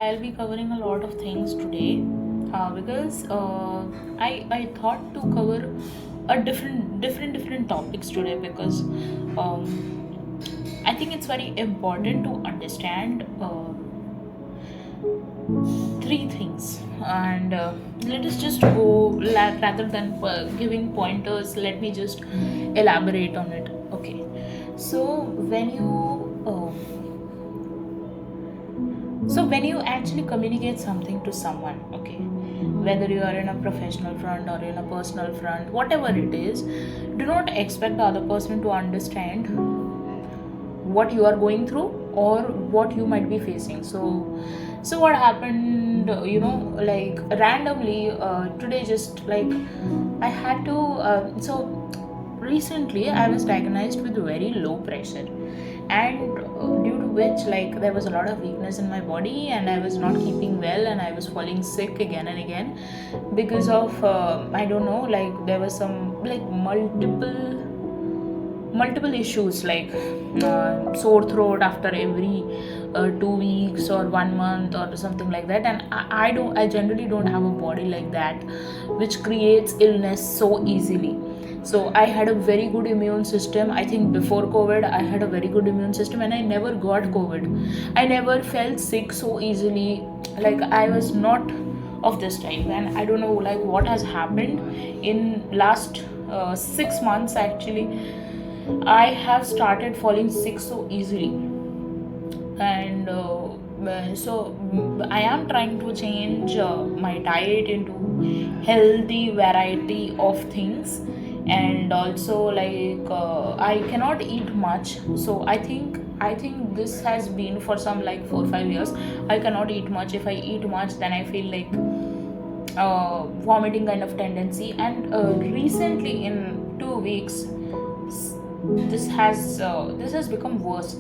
I'll be covering a lot of things today because I thought to cover a different topics today because I think it's very important to understand three things and let us just go rather than giving pointers. Let me just elaborate on it. Okay, so when you when you actually communicate something to someone, okay, whether you are in a professional front or in a personal front, whatever it is, do not expect the other person to understand what you are going through or what you might be facing. So what happened, like randomly today, just like I had to so recently I was diagnosed with very low pressure, and due to which, like, there was a lot of weakness in my body and I was not keeping well and I was falling sick again and again because of I don't know, like there was some like multiple issues, like sore throat after every 2 weeks or 1 month or something like that. And I generally don't have a body like that which creates illness so easily. So I had a very good immune system. I think before COVID I had a very good immune system and I never got COVID. I never felt sick so easily. Like, I was not of this type, and I don't know like what has happened in last 6 months. Actually, I have started falling sick so easily, and I am trying to change my diet into healthy variety of things, and also like I cannot eat much. So I think this has been for some like 4 5 years. I cannot eat much. If I eat much, then I feel like vomiting kind of tendency, and recently in 2 weeks this has become worse.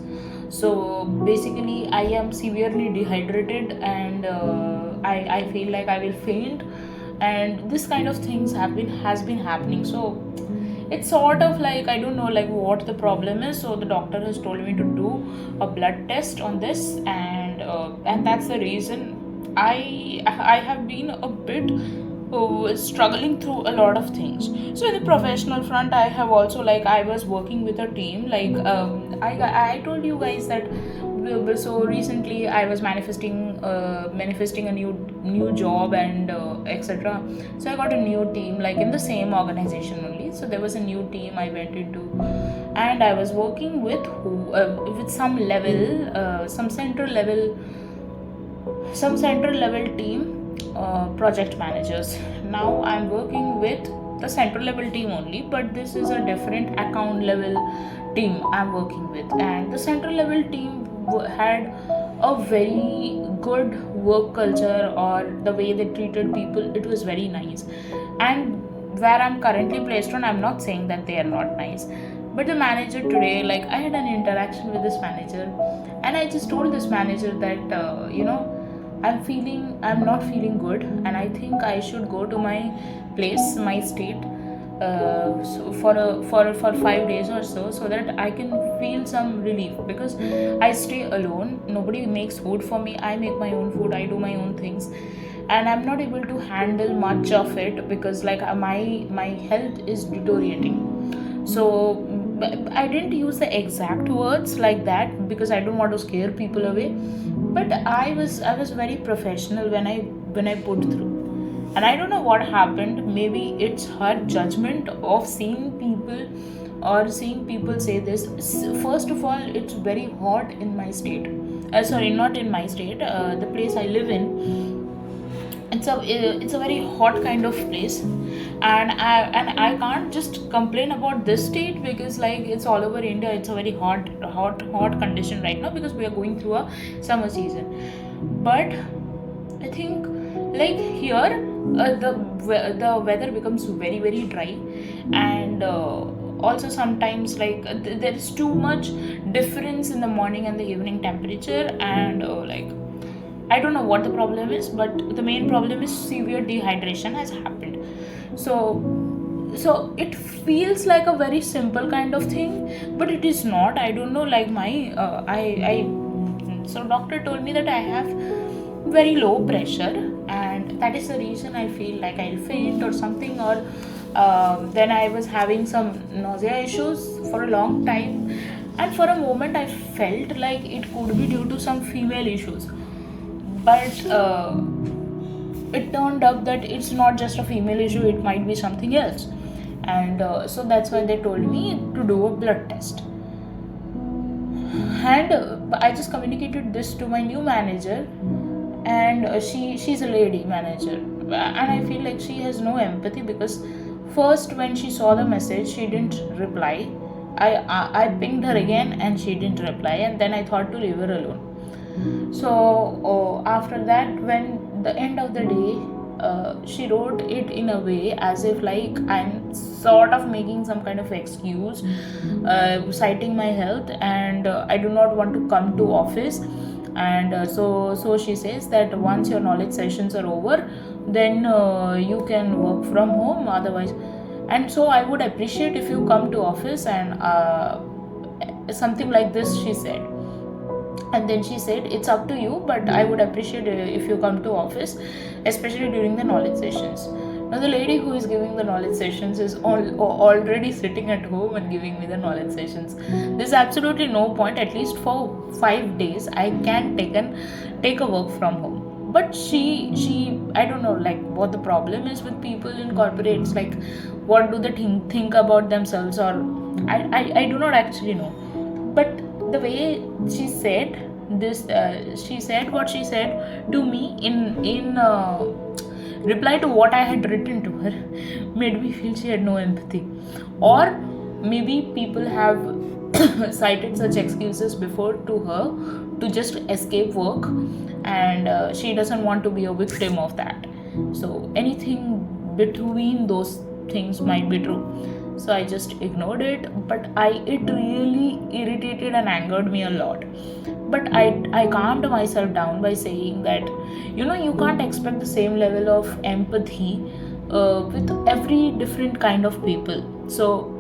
So basically I am severely dehydrated, and I feel like I will faint, and this kind of things has been happening. So it's sort of like I don't know like what the problem is. So the doctor has told me to do a blood test on this, and that's the reason I have been a bit struggling through a lot of things. So in the professional front, I have also, like, I was working with a team. Like, I told you guys that so recently I was manifesting a new job, and etc. So I got a new team, like in the same organization only. So there was a new team I went into, and I was working with some central level team, project managers. Now I'm working with the central level team only, but this is a different account level team I'm working with. And the central level team had a very good work culture, or the way they treated people, it was very nice. And where I'm currently placed on, I'm not saying that they are not nice, but the manager today, like, I had an interaction with this manager, and I just told this manager that I'm not feeling good, and I think I should go to my place, my state, for 5 days or so that I can feel some relief, because I stay alone. Nobody makes food for me. I make my own food. I do my own things, and I'm not able to handle much of it because, like, my health is deteriorating. So I didn't use the exact words like that because I don't want to scare people away, but I was very professional when I put through. And I don't know what happened. Maybe it's her judgment of seeing people, or seeing people say this. First of all, it's very hot in my state. Sorry, not in my state, the place I live in. It's a very hot kind of place, and I can't just complain about this state, because, like, it's all over India. It's a very hot condition right now because we are going through a summer season. But I think, like, here, the weather becomes very very dry, and also sometimes, like, there is too much difference in the morning and the evening temperature, and like, I don't know what the problem is, but the main problem is severe dehydration has happened. So it feels like a very simple kind of thing, but it is not. I don't know, like, my I so doctor told me that I have very low pressure, and that is the reason I feel like I'll faint or something. Or then I was having some nausea issues for a long time, and for a moment I felt like it could be due to some female issues. But it turned up that it's not just a female issue, it might be something else. And so that's why they told me to do a blood test. And I just communicated this to my new manager, and she's a lady manager, and I feel like she has no empathy, because first when she saw the message she didn't reply. I pinged her again and she didn't reply, and then I thought to leave her alone. So after that, when the end of the day, she wrote it in a way as if like I'm sort of making some kind of excuse, citing my health, and I do not want to come to office. And so she says that once your knowledge sessions are over, then you can work from home otherwise. And so I would appreciate if you come to office, and something like this she said. And then she said, it's up to you, but I would appreciate if you come to office, especially during the knowledge sessions. Now the lady who is giving the knowledge sessions is already sitting at home and giving me the knowledge sessions. There's absolutely no point. At least for 5 days I can take a work from home. But she I don't know like what the problem is with people in corporates, like what do they think about themselves, or I do not actually know. But the way she said this, she said what she said to me in reply to what I had written to her, made me feel she had no empathy. Or maybe people have cited such excuses before to her to just escape work, and she doesn't want to be a victim of that. So anything between those things might be true. So I just ignored it, but it really irritated and angered me a lot. But I calmed myself down by saying that you can't expect the same level of empathy with every different kind of people. So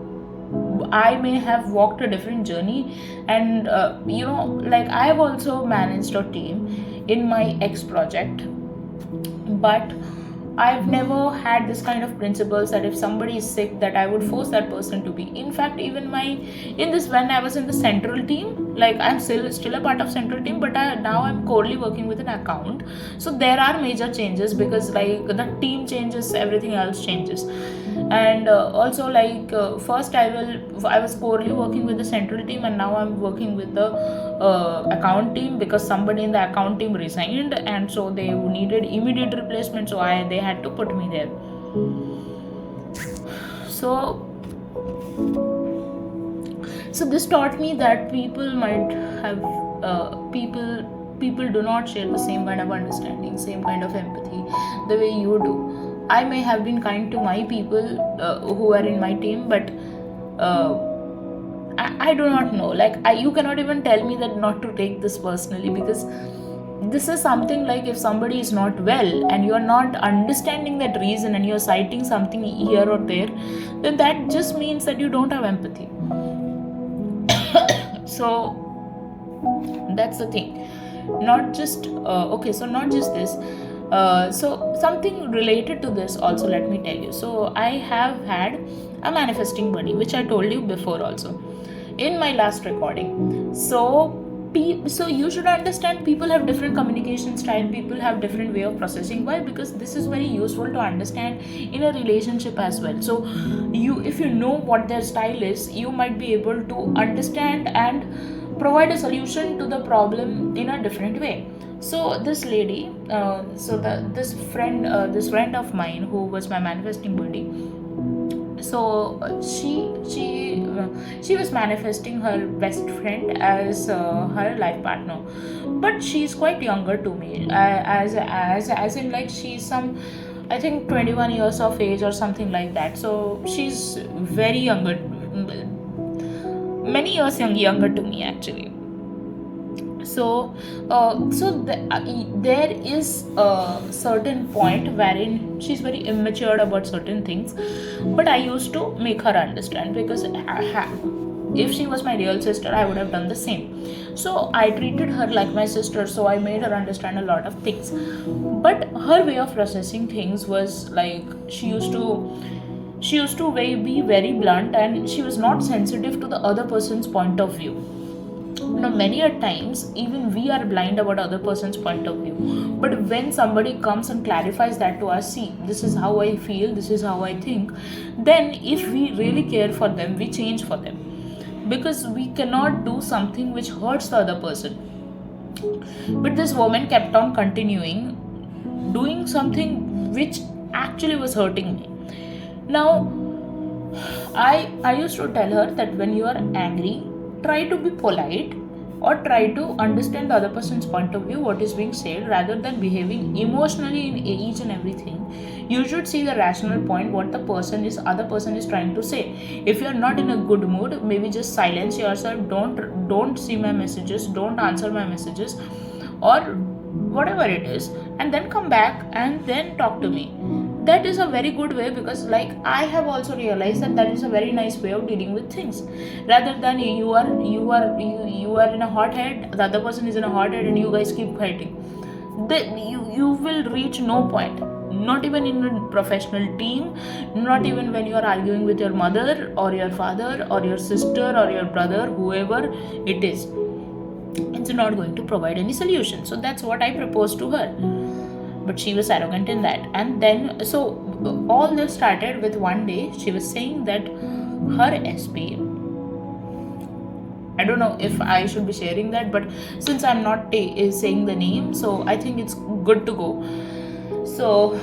I may have walked a different journey, and like I have also managed a team in my ex project, but I've never had this kind of principles that if somebody is sick, that I would force that person to be. In fact, even when I was in the central team, like I'm still a part of central team, but now I'm currently working with an account. So there are major changes, because like the team changes, everything else changes. And also like first I was currently working with the central team, and now I'm working with the account team, because somebody in the account team resigned, and so they needed immediate replacement, so they had to put me there. So this taught me that people might have people do not share the same kind of understanding, same kind of empathy the way you do. I may have been kind to my people who are in my team, but I do not know. Like you cannot even tell me that not to take this personally, because this is something like if somebody is not well and you are not understanding that reason and you are citing something here or there, then that just means that you don't have empathy. So that's the thing. Not just not just this. So something related to this also, let me tell you. So I have had a manifesting buddy, which I told you before also in my last recording. So you should understand people have different communication style, people have different way of processing. Why? Because this is very useful to understand in a relationship as well. So if you know what their style is, you might be able to understand and provide a solution to the problem in a different way. So this lady, this friend of mine who was my manifesting buddy, so she was manifesting her best friend as her life partner, but she's quite younger to me, as in like she's some, I think 21 years of age or something like that. So she's very younger, many years younger to me actually. So there is a certain point wherein she's very immature about certain things, but I used to make her understand, because if she was my real sister, I would have done the same. So I treated her like my sister, so I made her understand a lot of things. But her way of processing things was like be very blunt, and she was not sensitive to the other person's point of view. Now many a times even we are blind about other person's point of view, but when somebody comes and clarifies that to us, see, this is how I feel, this is how I think, then if we really care for them, we change for them, because we cannot do something which hurts the other person. But this woman kept on continuing doing something which actually was hurting me. Now I used to tell her that when you are angry, try to be polite, or try to understand the other person's point of view, what is being said, rather than behaving emotionally in each and everything. You should see the rational point, what the other person is trying to say. If you are not in a good mood, maybe just silence yourself, don't see my messages, don't answer my messages, or whatever it is, and then come back and then talk to me. That is a very good way, because like I have also realized that is a very nice way of dealing with things, rather than you are in a hot head, the other person is in a hot head, and you guys keep fighting. Then you will reach no point, not even in a professional team, not even when you are arguing with your mother or your father or your sister or your brother, whoever it is. It's not going to provide any solution. So that's what I proposed to her, but she was arrogant in that. And then, so all this started with one day she was saying that her SP, I don't know if I should be sharing that, but since I'm not saying the name, so I think it's good to go. So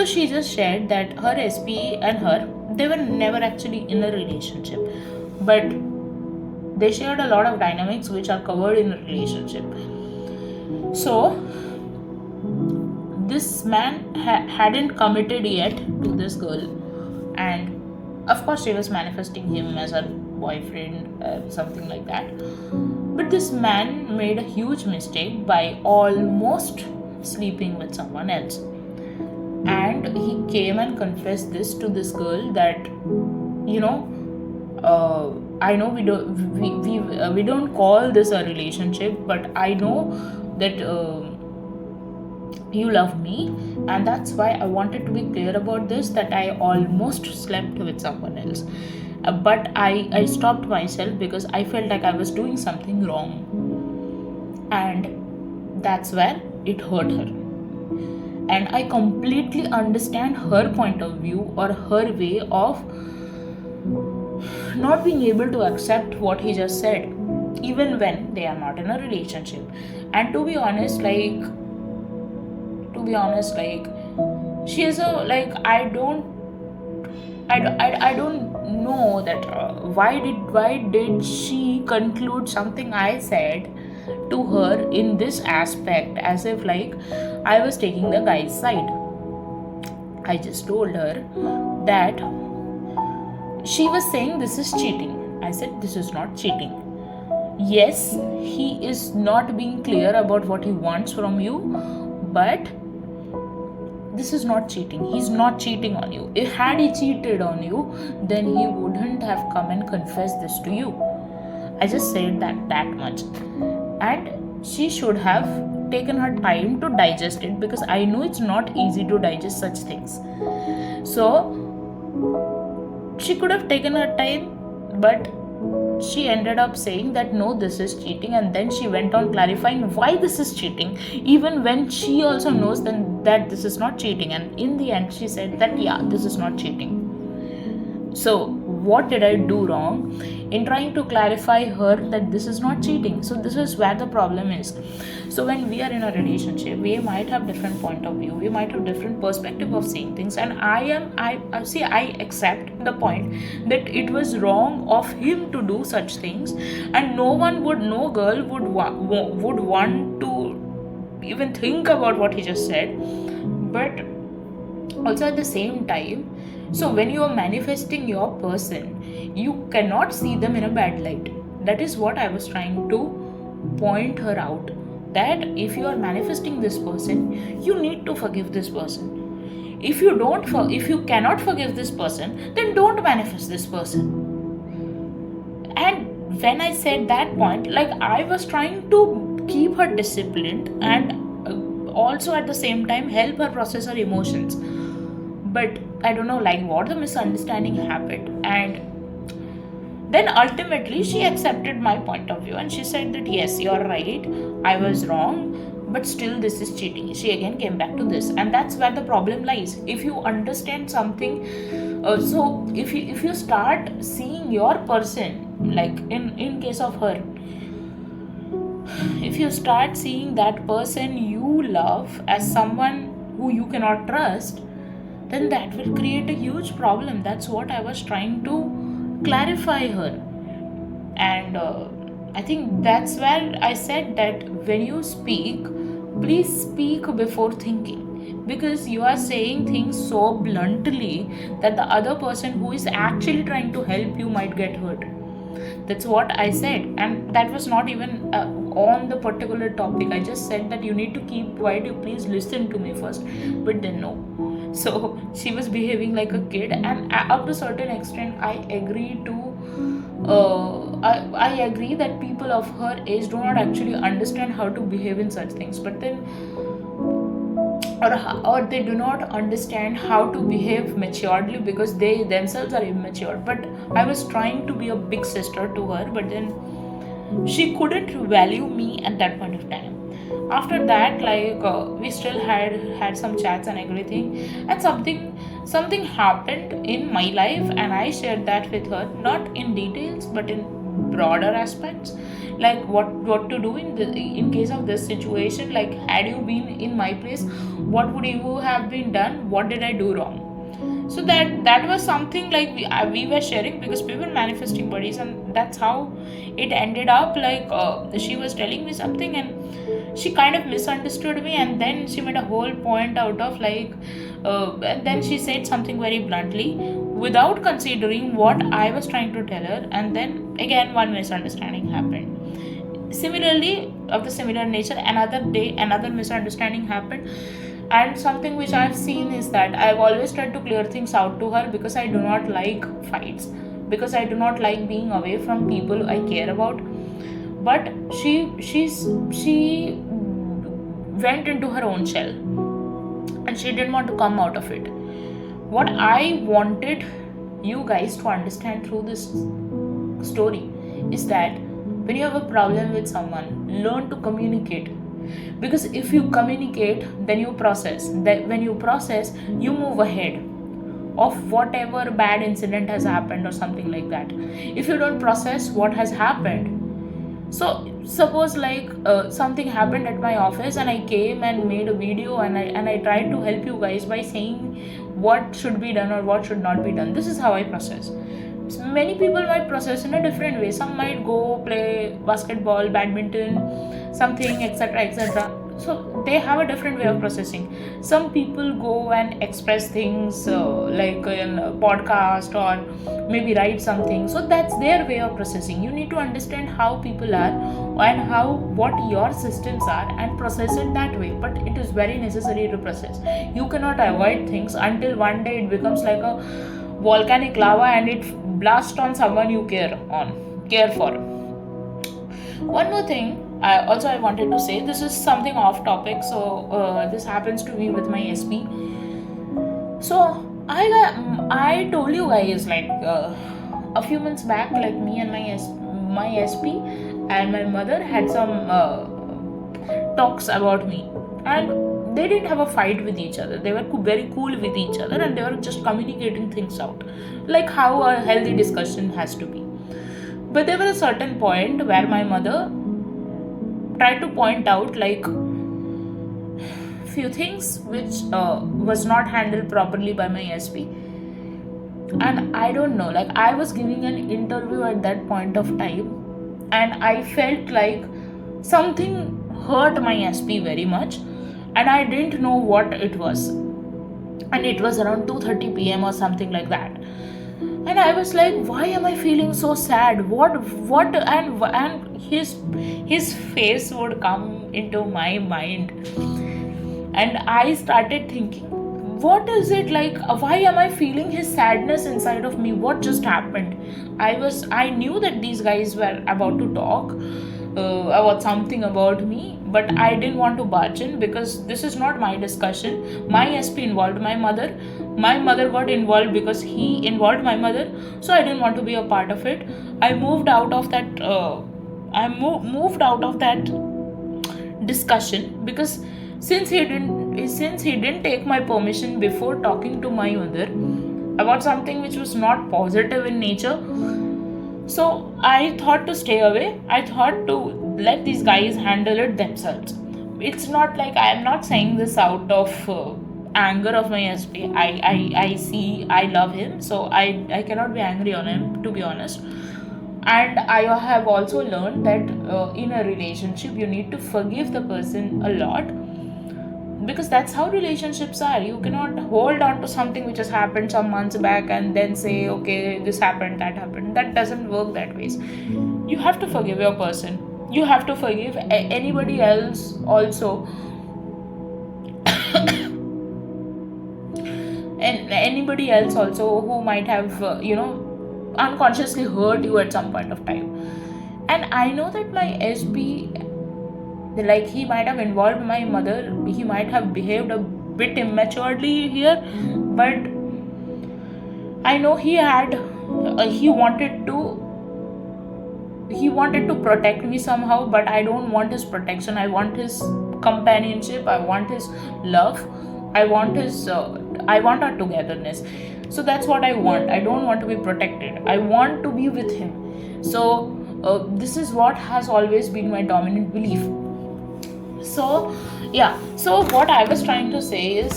she just shared that her SP and her, they were never actually in a relationship, but they shared a lot of dynamics which are covered in a relationship. So this man hadn't committed yet to this girl, and of course she was manifesting him as her boyfriend, something like that. But this man made a huge mistake by almost sleeping with someone else, and he came and confessed this to this girl that, you know, I know we don't call this a relationship, but I know that you love me, and that's why I wanted to be clear about this, that I almost slept with someone else, but I stopped myself because I felt like I was doing something wrong, and that's where it hurt her. And I completely understand her point of view, or her way of not being able to accept what he just said, even when they are not in a relationship. And to be honest, she is a, like, I don't know that why did she conclude something I said to her in this aspect, as if like I was taking the guy's side. I just told her that she was saying this is cheating. I said this is not cheating. Yes, he is not being clear about what he wants from you, but this is not cheating. He's not cheating on you. If had he cheated on you, then he wouldn't have come and confessed this to you. I just said that much. And she should have taken her time to digest it, because I know it's not easy to digest such things. So she could have taken her time, but she ended up saying that no, this is cheating, and then she went on clarifying why this is cheating, even when she also knows then that this is not cheating. And in the end she said that yeah, this is not cheating. So what did I do wrong in trying to clarify her that this is not cheating? So this is where the problem is. So when we are in a relationship, we might have different point of view, we might have different perspective of seeing things, and I accept the point that it was wrong of him to do such things, and no girl would want to even think about what he just said. But also at the same time, so when you are manifesting your person, you cannot see them in a bad light. That is what I was trying to point her out, that if you are manifesting this person, you need to forgive this person. If you cannot forgive this person, then don't manifest this person. And when I said that point, like I was trying to keep her disciplined and also at the same time help her process her emotions. But I don't know like what the misunderstanding happened, and then ultimately she accepted my point of view and she said that yes, you're right, I was wrong, but still this is cheating. She again came back to this, and that's where the problem lies. If you understand something, so if you start seeing your person, like in case of her, if you start seeing that person you love as someone who you cannot trust, then that will create a huge problem. That's what I was trying to clarify her. And I think that's where I said that when you speak, please speak before thinking, because you are saying things so bluntly that the other person who is actually trying to help you might get hurt. That's what I said, and that was not even on the particular topic. I just said that you need to keep quiet, you please listen to me first. But then no, so she was behaving like a kid, and up to a certain extent I agree to I agree that people of her age do not actually understand how to behave in such things, but then or they do not understand how to behave maturely because they themselves are immature. But I was trying to be a big sister to her, but then she couldn't value me at that point of time. After that, like we still had some chats and everything, and something happened in my life, and I shared that with her, not in details but in broader aspects, like what to do in case of this situation. Like, had you been in my place, what would you have been done, what did I do wrong? So that was something like we were sharing, because we were manifesting buddies, and that's how it ended up. Like she was telling me something and she kind of misunderstood me, and then she made a whole point out of like and then she said something very bluntly without considering what I was trying to tell her, and then again one misunderstanding happened. Similarly, of the similar nature, another day another misunderstanding happened. And something which I've seen is that I've always tried to clear things out to her, because I do not like fights, because I do not like being away from people I care about. But she went into her own shell, and she didn't want to come out of it. What I wanted you guys to understand through this story is that when you have a problem with someone, learn to communicate. Because if you communicate, then you process. That when you process, you move ahead of whatever bad incident has happened or something like that. If you don't process what has happened, so suppose like something happened at my office, and I came and made a video, and I tried to help you guys by saying what should be done or what should not be done. This is how I process. Many people might process in a different way. Some might go play basketball, badminton, something, etc., etc. So they have a different way of processing. Some people go and express things like in a podcast, or maybe write something. So that's their way of processing. You need to understand how people are and how what your systems are, and process it that way. But it is very necessary to process. You cannot avoid things until one day it becomes like a volcanic lava and it blasts on someone you care for. One more thing I wanted to say, this is something off topic, so this happens to me with my SP. So I told you guys like a few months back, like me and my SP and my mother had some talks about me, and they didn't have a fight with each other. They were very cool with each other, and they were just communicating things out, like how a healthy discussion has to be. But there was a certain point where my mother tried to point out like few things which was not handled properly by my SP. And I don't know, like I was giving an interview at that point of time, and I felt like something hurt my SP very much, and I didn't know what it was. And it was around 2:30 p.m. or something like that. And I was like, why am I feeling so sad? What and his face would come into my mind. And I started thinking, what is it like, why am I feeling his sadness inside of me, what just happened? I knew that these guys were about to talk about something about me, but I didn't want to barge in because this is not my discussion. My SP involved my mother got involved because he involved my mother, so I didn't want to be a part of it. I moved out of that moved out of that discussion, because since he didn't take my permission before talking to my mother about something which was not positive in nature, so I thought to stay away. I thought to let these guys handle it themselves. It's not like I am not saying this out of anger of my SP. I see I love him, so I cannot be angry on him, to be honest. And I have also learned that in a relationship you need to forgive the person a lot, because that's how relationships are. You cannot hold on to something which has happened some months back and then say, okay, this happened, that happened. That doesn't work that ways. You have to forgive your person. You have to forgive anybody else also, and anybody else also who might have unconsciously hurt you at some point of time. And I know that my SP, like, he might have involved my mother, he might have behaved a bit immaturely here, but I know he wanted to protect me somehow, but I don't want his protection. I want his companionship, I want his love, I want our togetherness. So that's what I want. I don't want to be protected, I want to be with him. So this is what has always been my dominant belief. So yeah, so what I was trying to say is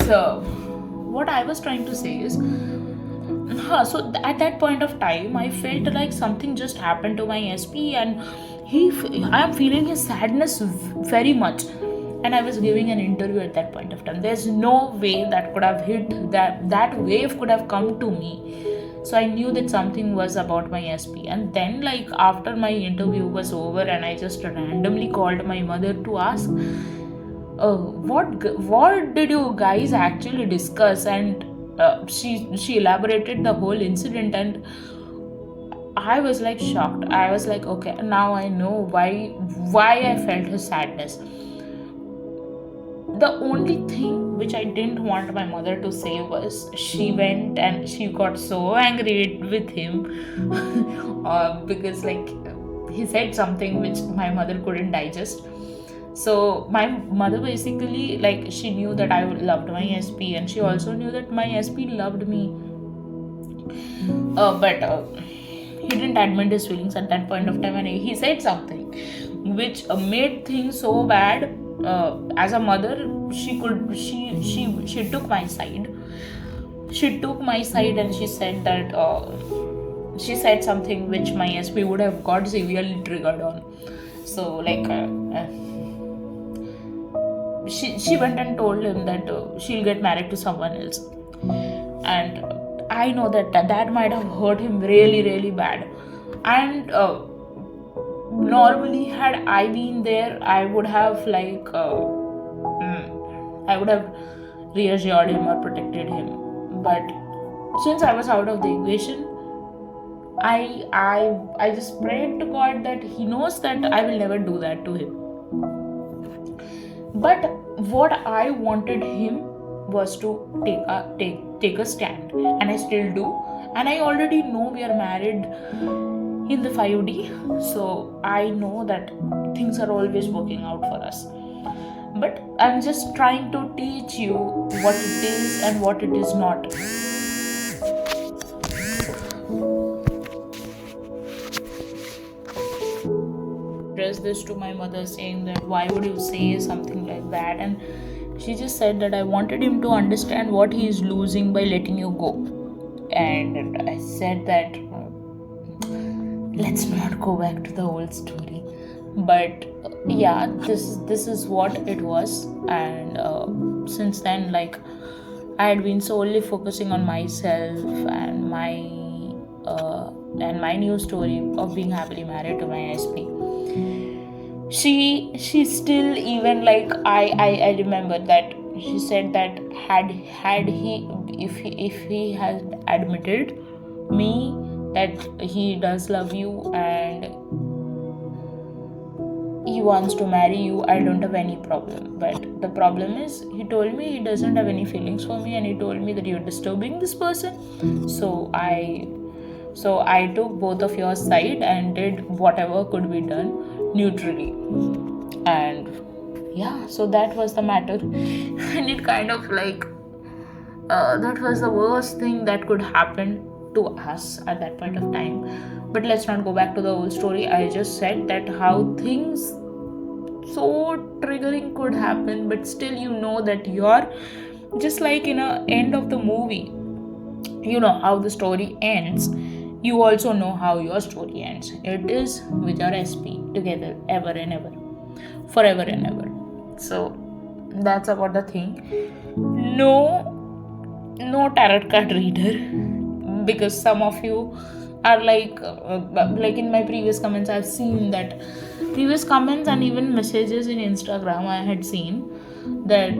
at that point of time I felt like something just happened to my SP, and I am feeling his sadness very much. And I was giving an interview at that point of time. There's no way that could have hit, that wave could have come to me. So I knew that something was about my SP. And then, like, after my interview was over and I just randomly called my mother to ask, what did you guys actually discuss? And she elaborated the whole incident, and I was like shocked. I was like, okay, now I know why I felt his sadness. The only thing which I didn't want my mother to say was, she went and she got so angry with him because, like, he said something which my mother couldn't digest. So my mother basically, like, she knew that I loved my SP, and she also knew that my SP loved me, but he didn't admit his feelings at that point of time, and he said something which made things so bad. As a mother, she took my side. And she said that she said something which my SP would have got severely triggered on. So, like, she went and told him that she'll get married to someone else. And I know that might have hurt him really, really bad. And normally, had I been there, I would have, like, I would have reassured him or protected him. But since I was out of the equation, I just prayed to God that he knows that I will never do that to him. But what I wanted him was to take a stand, and I still do. And I already know we are married in the 5D, so I know that things are always working out for us. But I'm just trying to teach you what it is and what it is not. Addressed this to my mother, saying that why would you say something like that, and she just said that I wanted him to understand what he is losing by letting you go. And I said that let's not go back to the old story, but yeah, this is what it was. And since then, like, I had been solely focusing on myself and my new story of being happily married to my SP. She still, even, like, I remember that she said that had he if he had admitted me that he does love you and he wants to marry you, I don't have any problem. But the problem is, he told me he doesn't have any feelings for me, and he told me that you're disturbing this person. So I took both of your side and did whatever could be done neutrally. And yeah, so that was the matter. And it kind of like that was the worst thing that could happen to us at that point of time. But let's not go back to the whole story. I just said that how things so triggering could happen, but still you know that you're just like in a end of the movie. You know how the story ends, you also know how your story ends. It is with your SP together ever and ever, forever and ever. So that's about the thing. No tarot card reader, because some of you are like in my previous comments, I've seen that previous comments and even messages in Instagram, I had seen that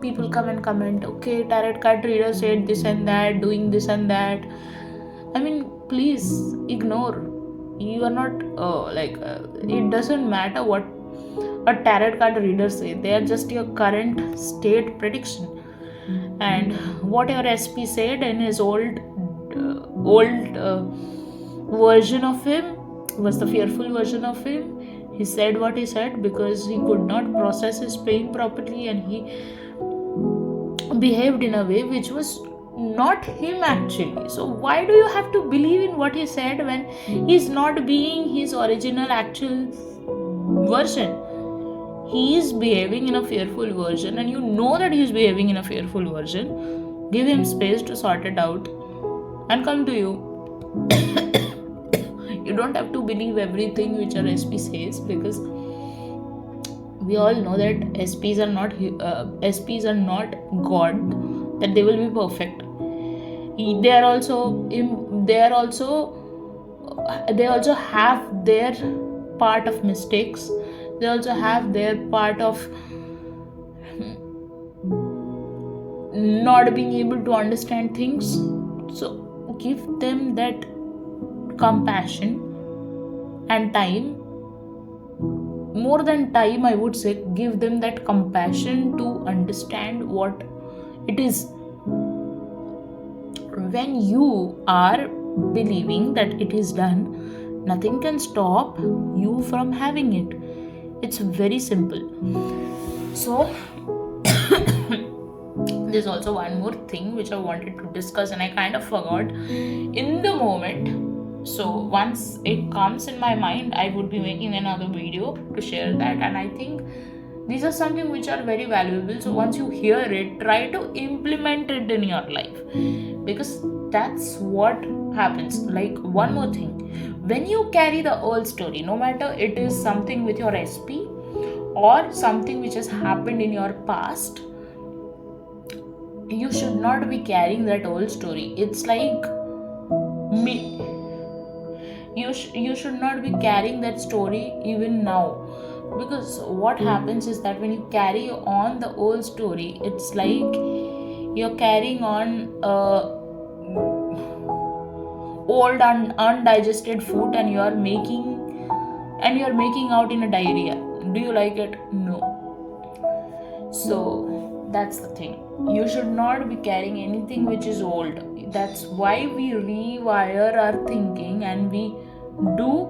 people come and comment, okay, tarot card reader said this and that, doing this and that. I mean, please ignore. You are not it doesn't matter what a tarot card reader say. They are just your current state prediction. And what your SP said in his old version of him was the fearful version of him. He said what he said because he could not process his pain properly, and he behaved in a way which was not him actually. So why do you have to believe in what he said when he's not being his original actual version? He is behaving in a fearful version, and you know that he is behaving in a fearful version. Give him space to sort it out and come to you. You don't have to believe everything which your SP says, because we all know that SPs are not God, that they will be perfect. They also have their part of mistakes. They also have their part of not being able to understand things. So give them that compassion and time. More than time, I would say, give them that compassion to understand what it is. When you are believing that it is done, nothing can stop you from having it. It's very simple. So there's also one more thing which I wanted to discuss, and I kind of forgot in the moment. So once it comes in my mind, I would be making another video to share that. And I think these are something which are very valuable. So once you hear it, try to implement it in your life, because that's what happens. Like, one more thing, when you carry the old story, no matter it is something with your SP or something which has happened in your past, you should not be carrying that old story. It's like me. You should not be carrying that story even now, because what happens is that when you carry on the old story, it's like you're carrying on old and undigested food, and you're making out in a diarrhea. Do you like it? No. So that's the thing. You should not be carrying anything which is old. That's why we rewire our thinking, and we do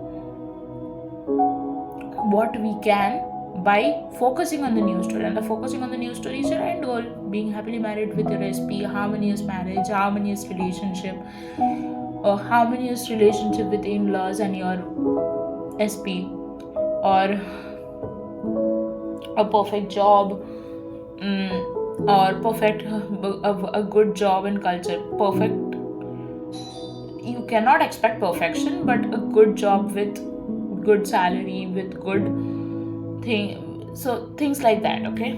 what we can by focusing on the new story. And the focusing on the new story is your end goal: being happily married with your SP, harmonious marriage, harmonious relationship, or harmonious relationship with in-laws and your SP, or a perfect job, or perfect a good job and culture. Perfect, you cannot expect perfection, but a good job with good salary, with good thing, so things like that. Okay,